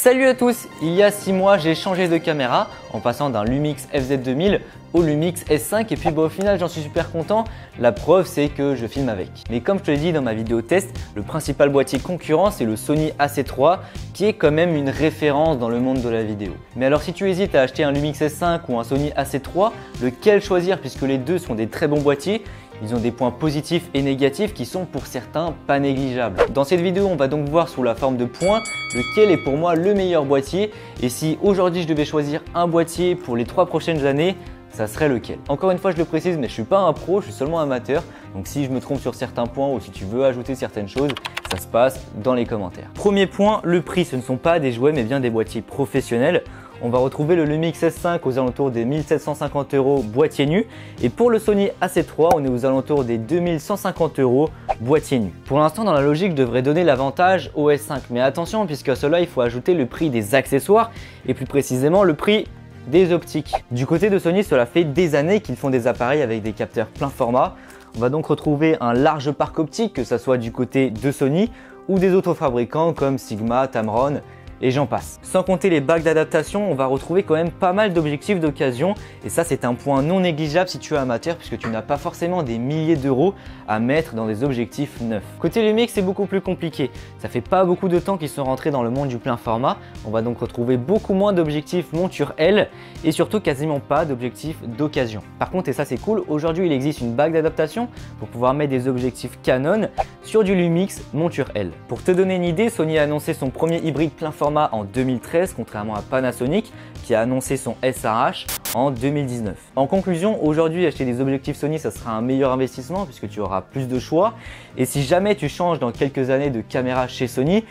Salut à tous, il y a 6 mois j'ai changé de caméra en passant d'un Lumix FZ2000 au Lumix S5 et puis au final j'en suis super content, la preuve c'est que je filme avec. Mais comme je te l'ai dit dans ma vidéo test, le principal boîtier concurrent c'est le Sony A7 qui est quand même une référence dans le monde de la vidéo. Mais alors si tu hésites à acheter un Lumix S5 ou un Sony A7 lequel choisir puisque les deux sont des très bons boîtiers? Ils ont des points positifs et négatifs qui sont pour certains pas négligeables. Dans cette vidéo, on va donc voir sous la forme de points lequel est pour moi le meilleur boîtier et si aujourd'hui je devais choisir un boîtier pour les 3 prochaines années, ça serait lequel? Encore une fois, je le précise, mais je suis pas un pro, je suis seulement amateur. Donc si je me trompe sur certains points ou si tu veux ajouter certaines choses, ça se passe dans les commentaires. Premier point, le prix. Ce ne sont pas des jouets mais bien des boîtiers professionnels. On va retrouver le Lumix S5 aux alentours des 1750 € boîtier nu et pour le Sony A7 III, on est aux alentours des 2150 € boîtier nu. Pour l'instant, dans la logique, je devrais donner l'avantage au S5, mais attention puisqu'à cela, il faut ajouter le prix des accessoires et plus précisément le prix des optiques. Du côté de Sony, cela fait des années qu'ils font des appareils avec des capteurs plein format. On va donc retrouver un large parc optique, que ce soit du côté de Sony ou des autres fabricants comme Sigma, Tamron et j'en passe. Sans compter les bacs d'adaptation, on va retrouver quand même pas mal d'objectifs d'occasion et ça c'est un point non négligeable si tu es amateur puisque tu n'as pas forcément des milliers d'euros à mettre dans des objectifs neufs. Côté Lumix, c'est beaucoup plus compliqué. Ça fait pas beaucoup de temps qu'ils sont rentrés dans le monde du plein format. On va donc retrouver beaucoup moins d'objectifs monture L et surtout quasiment pas d'objectifs d'occasion. Par contre, et ça c'est cool, aujourd'hui il existe une bague d'adaptation pour pouvoir mettre des objectifs Canon sur du Lumix monture L. Pour te donner une idée, Sony a annoncé son premier hybride plein format en 2013, contrairement à Panasonic qui a annoncé son SRH en 2019. En conclusion, aujourd'hui acheter des objectifs Sony ça sera un meilleur investissement puisque tu auras plus de choix et si jamais tu changes dans quelques années de caméra chez Sony,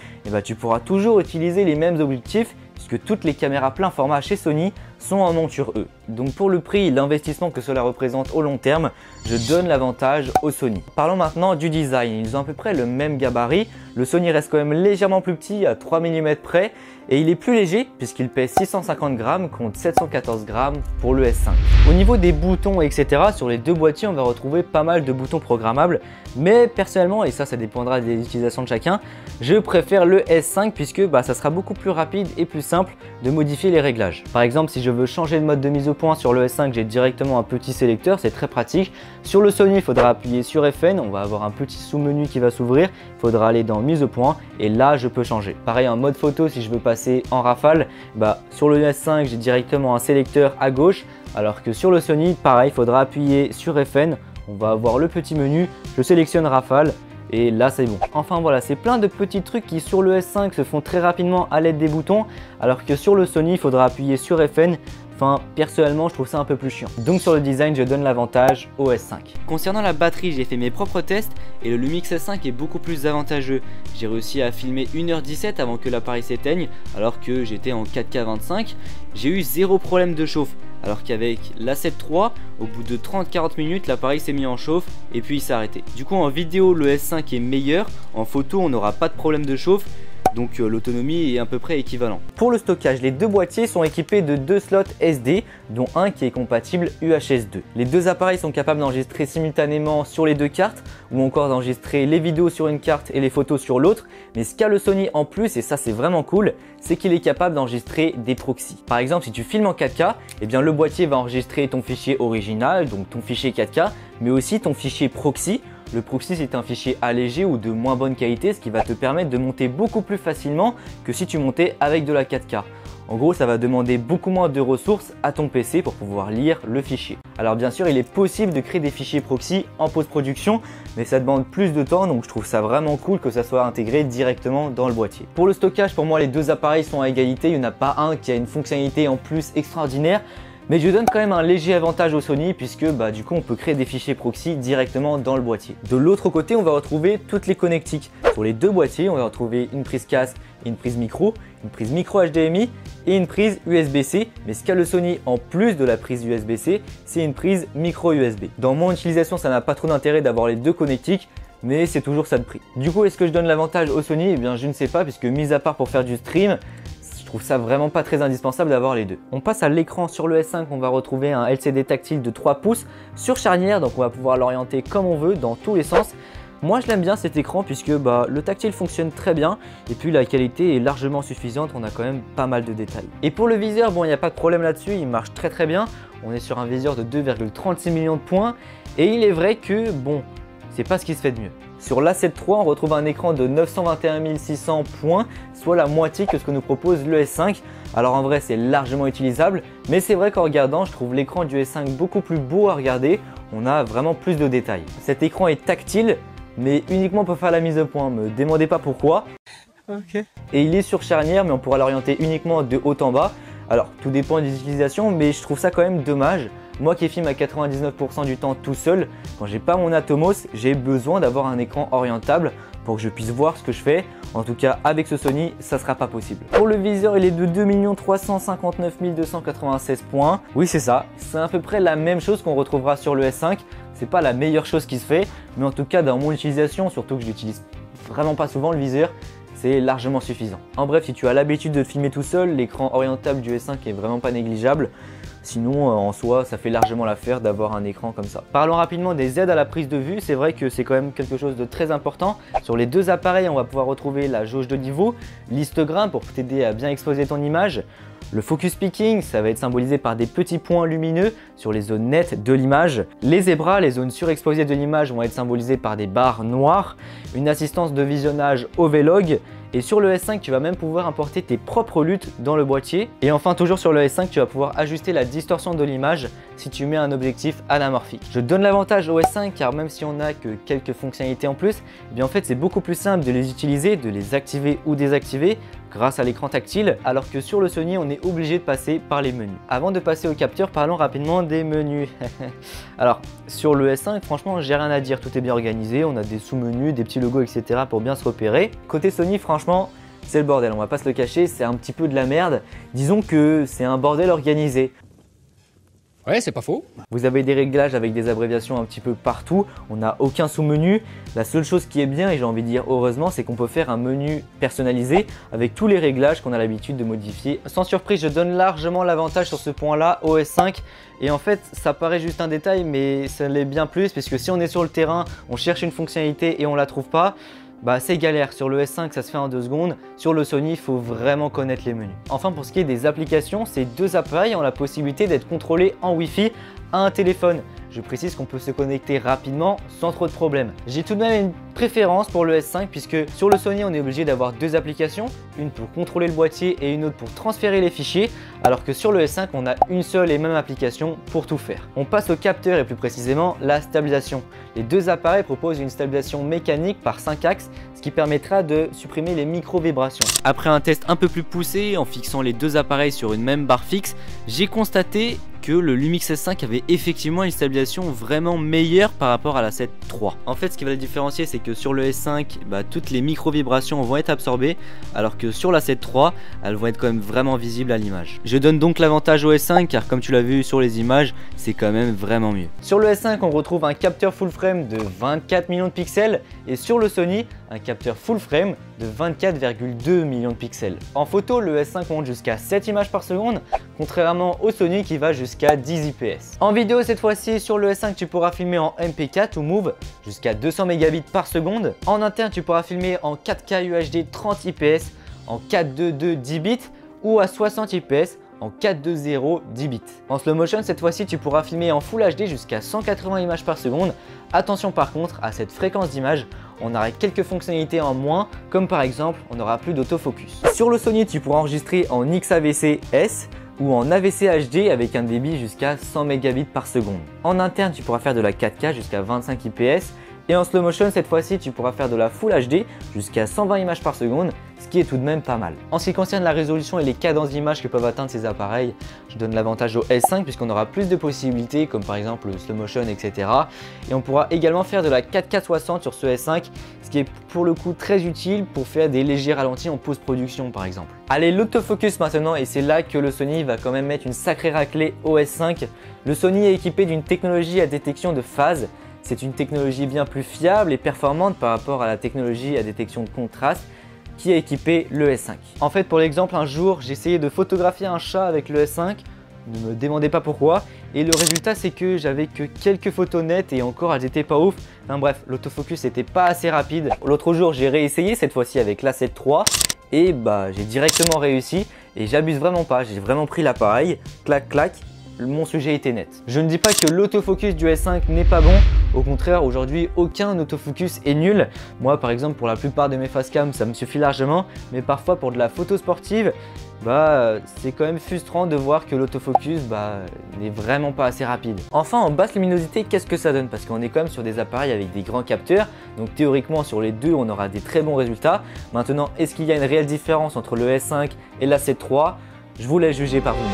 tu pourras toujours utiliser les mêmes objectifs puisque toutes les caméras plein format chez Sony sont en monture E. Donc pour le prix et l'investissement que cela représente au long terme, je donne l'avantage au Sony. Parlons maintenant du design. Ils ont à peu près le même gabarit. Le Sony reste quand même légèrement plus petit à 3 mm près et il est plus léger puisqu'il pèse 650 grammes contre 714 grammes pour le S5. Au niveau des boutons etc. sur les deux boîtiers on va retrouver pas mal de boutons programmables mais personnellement, et ça dépendra des utilisations de chacun, je préfère le S5 puisque ça sera beaucoup plus rapide et plus simple de modifier les réglages. Par exemple, si je veux changer de mode de mise au point sur le S5, j'ai directement un petit sélecteur, c'est très pratique. Sur le Sony, il faudra appuyer sur FN, on va avoir un petit sous-menu qui va s'ouvrir, il faudra aller dans mise au point et là je peux changer. Pareil en mode photo, si je veux passer en rafale, sur le S5 j'ai directement un sélecteur à gauche alors que sur le Sony, pareil, il faudra appuyer sur FN, on va avoir le petit menu, je sélectionne rafale et là c'est bon. Enfin voilà, c'est plein de petits trucs qui sur le S5 se font très rapidement à l'aide des boutons alors que sur le Sony, il faudra appuyer sur FN. Enfin, personnellement, je trouve ça un peu plus chiant. Donc sur le design, je donne l'avantage au S5. Concernant la batterie, j'ai fait mes propres tests et le Lumix S5 est beaucoup plus avantageux. J'ai réussi à filmer 1h17 avant que l'appareil s'éteigne alors que j'étais en 4K 25. J'ai eu zéro problème de chauffe. Alors qu'avec l'A7 III, au bout de 30-40 minutes, l'appareil s'est mis en chauffe et puis il s'est arrêté. Du coup, en vidéo, le S5 est meilleur. En photo, on n'aura pas de problème de chauffe. Donc l'autonomie est à peu près équivalente. Pour le stockage, les deux boîtiers sont équipés de 2 slots SD, dont un qui est compatible UHS 2. Les deux appareils sont capables d'enregistrer simultanément sur les deux cartes ou encore d'enregistrer les vidéos sur une carte et les photos sur l'autre. Mais ce qu'a le Sony en plus, et ça c'est vraiment cool, c'est qu'il est capable d'enregistrer des proxys. Par exemple, si tu filmes en 4K, le boîtier va enregistrer ton fichier original, donc ton fichier 4K, mais aussi ton fichier proxy. Le proxy c'est un fichier allégé ou de moins bonne qualité, ce qui va te permettre de monter beaucoup plus facilement que si tu montais avec de la 4K. En gros, ça va demander beaucoup moins de ressources à ton PC pour pouvoir lire le fichier. Alors bien sûr, il est possible de créer des fichiers proxy en post-production, mais ça demande plus de temps, donc je trouve ça vraiment cool que ça soit intégré directement dans le boîtier. Pour le stockage, pour moi, les deux appareils sont à égalité. Il n'y en a pas un qui a une fonctionnalité en plus extraordinaire. Mais je donne quand même un léger avantage au Sony puisque du coup on peut créer des fichiers proxy directement dans le boîtier. De l'autre côté, on va retrouver toutes les connectiques. Sur les deux boîtiers, on va retrouver une prise casque et une prise micro HDMI et une prise USB-C. Mais ce qu'a le Sony en plus de la prise USB-C, c'est une prise micro USB. Dans mon utilisation, ça n'a pas trop d'intérêt d'avoir les deux connectiques, mais c'est toujours ça de prix. Du coup, est-ce que je donne l'avantage au Sony? Je ne sais pas puisque mis à part pour faire du stream, je trouve ça vraiment pas très indispensable d'avoir les deux. On passe à l'écran. Sur le S5, on va retrouver un LCD tactile de 3 pouces sur charnière, donc on va pouvoir l'orienter comme on veut dans tous les sens. Moi je l'aime bien cet écran puisque le tactile fonctionne très bien et puis la qualité est largement suffisante, on a quand même pas mal de détails. Et pour le viseur, bon il n'y a pas de problème là-dessus, il marche très bien. On est sur un viseur de 2,36 millions de points et il est vrai que bon, c'est pas ce qui se fait de mieux. Sur l'A7 III, on retrouve un écran de 921 600 points, soit la moitié que ce que nous propose le S5. Alors en vrai, c'est largement utilisable, mais c'est vrai qu'en regardant, je trouve l'écran du S5 beaucoup plus beau à regarder. On a vraiment plus de détails. Cet écran est tactile, mais uniquement pour faire la mise au point. Me demandez pas pourquoi. Okay. Et il est sur charnière, mais on pourra l'orienter uniquement de haut en bas. Alors, tout dépend des utilisations, mais je trouve ça quand même dommage. Moi qui filme à 99% du temps tout seul, quand j'ai pas mon Atomos, j'ai besoin d'avoir un écran orientable pour que je puisse voir ce que je fais. En tout cas, avec ce Sony, ça sera pas possible. Pour le viseur, il est de 2 359 296 points. Oui, c'est ça. C'est à peu près la même chose qu'on retrouvera sur le S5. C'est pas la meilleure chose qui se fait, mais en tout cas, dans mon utilisation, surtout que je l'utilise vraiment pas souvent le viseur, c'est largement suffisant. En bref, si tu as l'habitude de filmer tout seul, l'écran orientable du S5 est vraiment pas négligeable. Sinon, en soi, ça fait largement l'affaire d'avoir un écran comme ça. Parlons rapidement des aides à la prise de vue. C'est vrai que c'est quand même quelque chose de très important. Sur les deux appareils, on va pouvoir retrouver la jauge de niveau, l'histogramme pour t'aider à bien exposer ton image. Le focus picking, ça va être symbolisé par des petits points lumineux sur les zones nettes de l'image. Les zébras, les zones surexposées de l'image vont être symbolisées par des barres noires. Une assistance de visionnage au Vlog. Et sur le S5, tu vas même pouvoir importer tes propres luttes dans le boîtier. Et enfin, toujours sur le S5, tu vas pouvoir ajuster la distorsion de l'image si tu mets un objectif anamorphique. Je donne l'avantage au S5 car même si on n'a que quelques fonctionnalités en plus, eh bien en fait c'est beaucoup plus simple de les utiliser, de les activer ou désactiver grâce à l'écran tactile, alors que sur le Sony, on est obligé de passer par les menus. Avant de passer au capteur, parlons rapidement des menus. Alors, sur le S5, franchement, j'ai rien à dire, tout est bien organisé, on a des sous-menus, des petits logos, etc. pour bien se repérer. Côté Sony, franchement, c'est le bordel, on va pas se le cacher, c'est un petit peu de la merde. Disons que c'est un bordel organisé. Ouais, c'est pas faux. Vous avez des réglages avec des abréviations un petit peu partout. On n'a aucun sous-menu. La seule chose qui est bien, et j'ai envie de dire heureusement, c'est qu'on peut faire un menu personnalisé avec tous les réglages qu'on a l'habitude de modifier. Sans surprise, je donne largement l'avantage sur ce point-là au S5. Et en fait, ça paraît juste un détail, mais ça l'est bien plus, parce que si on est sur le terrain, on cherche une fonctionnalité et on la trouve pas, c'est galère. Sur le S5, ça se fait en 2 secondes. Sur le Sony, il faut vraiment connaître les menus. Enfin, pour ce qui est des applications, ces deux appareils ont la possibilité d'être contrôlés en Wi-Fi à un téléphone. Je précise qu'on peut se connecter rapidement sans trop de problèmes. J'ai tout de même une préférence pour le S5 puisque sur le Sony, on est obligé d'avoir deux applications, une pour contrôler le boîtier et une autre pour transférer les fichiers, alors que sur le S5, on a une seule et même application pour tout faire. On passe au capteur et plus précisément la stabilisation. Les deux appareils proposent une stabilisation mécanique par 5 axes, ce qui permettra de supprimer les micro-vibrations. Après un test un peu plus poussé en fixant les deux appareils sur une même barre fixe, j'ai constaté que le Lumix S5 avait effectivement une stabilisation vraiment meilleure par rapport à la 7 III. En fait, ce qui va le différencier, c'est que sur le S5, toutes les micro-vibrations vont être absorbées, alors que sur la 7 III, elles vont être quand même vraiment visibles à l'image. Je donne donc l'avantage au S5, car comme tu l'as vu sur les images, c'est quand même vraiment mieux. Sur le S5, on retrouve un capteur full frame de 24 millions de pixels, et sur le Sony, un capteur full frame de 24,2 millions de pixels. En photo, le S5 monte jusqu'à 7 images par seconde, contrairement au Sony qui va jusqu'à 10 IPS. En vidéo, cette fois-ci, sur le S5, tu pourras filmer en MP4 ou Move jusqu'à 200 mégabits par seconde. En interne, tu pourras filmer en 4K UHD 30 IPS, en 422 10 bits ou à 60 IPS en 420 10 bits. En slow motion, cette fois-ci, tu pourras filmer en Full HD jusqu'à 180 images par seconde. Attention par contre à cette fréquence d'image, on aura quelques fonctionnalités en moins, comme par exemple, on n'aura plus d'autofocus. Sur le Sony, tu pourras enregistrer en XAVC-S ou en AVC HD avec un débit jusqu'à 100 mégabits par seconde. En interne, tu pourras faire de la 4K jusqu'à 25 IPS. Et en slow motion, cette fois-ci, tu pourras faire de la Full HD jusqu'à 120 images par seconde, ce qui est tout de même pas mal. En ce qui concerne la résolution et les cadences d'image que peuvent atteindre ces appareils, je donne l'avantage au S5 puisqu'on aura plus de possibilités comme par exemple le slow motion, etc. Et on pourra également faire de la 4K 60 sur ce S5, ce qui est pour le coup très utile pour faire des légers ralentis en post-production par exemple. Allez, l'autofocus maintenant, et c'est là que le Sony va quand même mettre une sacrée raclée au S5. Le Sony est équipé d'une technologie à détection de phase. C'est une technologie bien plus fiable et performante par rapport à la technologie à détection de contraste qui a équipé le S5. En fait, pour l'exemple, un jour, j'ai essayé de photographier un chat avec le S5. Ne me demandez pas pourquoi. Et le résultat, c'est que j'avais que quelques photos nettes et encore elles étaient pas ouf. Enfin bref, l'autofocus n'était pas assez rapide. L'autre jour, j'ai réessayé cette fois-ci avec l'A7 III et j'ai directement réussi et j'abuse vraiment pas. J'ai vraiment pris l'appareil, clac clac. Mon sujet était net. Je ne dis pas que l'autofocus du S5 n'est pas bon. Au contraire, aujourd'hui, aucun autofocus est nul. Moi, par exemple, pour la plupart de mes facecam, ça me suffit largement. Mais parfois, pour de la photo sportive, c'est quand même frustrant de voir que l'autofocus n'est vraiment pas assez rapide. Enfin, en basse luminosité, qu'est-ce que ça donne? Parce qu'on est quand même sur des appareils avec des grands capteurs. Donc théoriquement, sur les deux, on aura des très bons résultats. Maintenant, est-ce qu'il y a une réelle différence entre le S5 et l'A7 III? Je vous laisse juger par vous-même.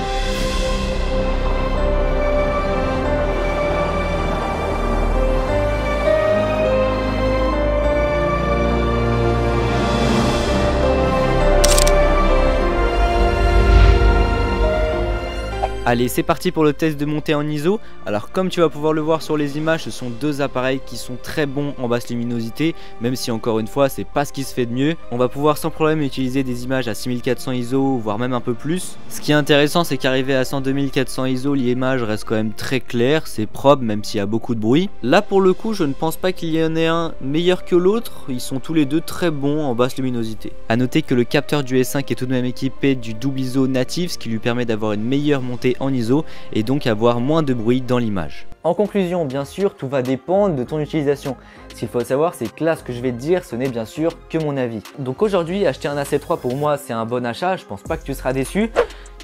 Allez, c'est parti pour le test de montée en ISO. Alors comme tu vas pouvoir le voir sur les images, ce sont deux appareils qui sont très bons en basse luminosité, même si encore une fois, c'est pas ce qui se fait de mieux. On va pouvoir sans problème utiliser des images à 6400 ISO, voire même un peu plus. Ce qui est intéressant, c'est qu'arrivé à 102 400 ISO, l'image reste quand même très claire, c'est propre, même s'il y a beaucoup de bruit. Là, pour le coup, je ne pense pas qu'il y en ait un meilleur que l'autre. Ils sont tous les deux très bons en basse luminosité. A noter que le capteur du S5 est tout de même équipé du double ISO natif, ce qui lui permet d'avoir une meilleure montée en ISO et donc avoir moins de bruit dans l'image. En conclusion, bien sûr, tout va dépendre de ton utilisation. Ce qu'il faut savoir, c'est que là, ce que je vais te dire, ce n'est bien sûr que mon avis. Donc aujourd'hui, acheter un A7 III pour moi, c'est un bon achat. Je pense pas que tu seras déçu.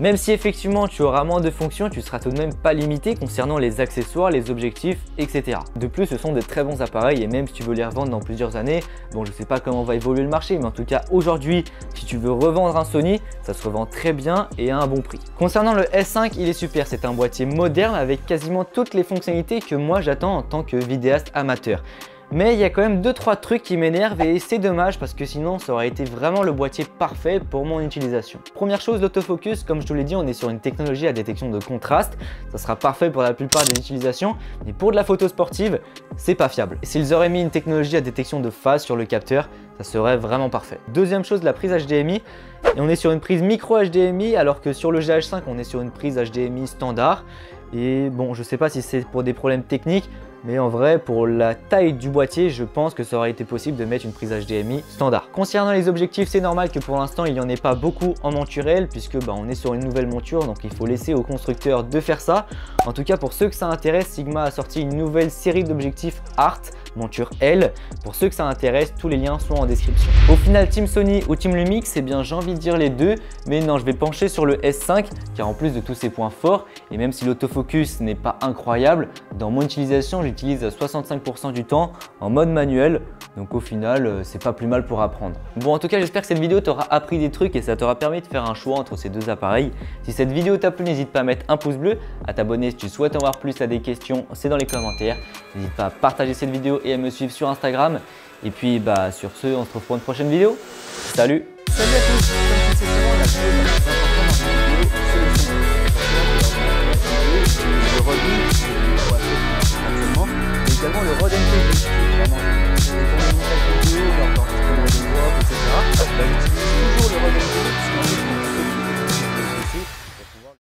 Même si effectivement tu auras moins de fonctions, tu seras tout de même pas limité concernant les accessoires, les objectifs, etc. De plus, ce sont de très bons appareils et même si tu veux les revendre dans plusieurs années, bon, je sais pas comment va évoluer le marché, mais en tout cas aujourd'hui, si tu veux revendre un Sony, ça se revend très bien et à un bon prix. Concernant le S5, il est super, c'est un boîtier moderne avec quasiment toutes les fonctionnalités que moi j'attends en tant que vidéaste amateur. Mais il y a quand même 2-3 trucs qui m'énervent et c'est dommage parce que sinon ça aurait été vraiment le boîtier parfait pour mon utilisation. Première chose, l'autofocus, comme je te l'ai dit, on est sur une technologie à détection de contraste. Ça sera parfait pour la plupart des utilisations, mais pour de la photo sportive, c'est pas fiable. S'ils auraient mis une technologie à détection de phase sur le capteur, ça serait vraiment parfait. Deuxième chose, la prise HDMI. Et on est sur une prise micro HDMI alors que sur le GH5, on est sur une prise HDMI standard. Et bon, je sais pas si c'est pour des problèmes techniques, mais en vrai, pour la taille du boîtier, je pense que ça aurait été possible de mettre une prise HDMI standard. Concernant les objectifs, c'est normal que pour l'instant, il n'y en ait pas beaucoup en monturel puisque on est sur une nouvelle monture, donc il faut laisser au constructeur de faire ça. En tout cas, pour ceux que ça intéresse, Sigma a sorti une nouvelle série d'objectifs Art, monture L. Pour ceux que ça intéresse, tous les liens sont en description. Au final, Team Sony ou Team Lumix, eh bien j'ai envie de dire les deux, mais non, je vais pencher sur le S5 car en plus de tous ses points forts, et même si l'autofocus n'est pas incroyable, dans mon utilisation, j'utilise à 65% du temps en mode manuel. Donc au final, c'est pas plus mal pour apprendre. Bon, en tout cas, j'espère que cette vidéo t'aura appris des trucs et ça t'aura permis de faire un choix entre ces deux appareils. Si cette vidéo t'a plu, n'hésite pas à mettre un pouce bleu, à t'abonner si tu souhaites en voir plus, à des questions, c'est dans les commentaires. N'hésite pas à partager cette vidéo et à me suivre sur Instagram. Et puis sur ce, on se retrouve pour une prochaine vidéo. Salut! Salut à tous!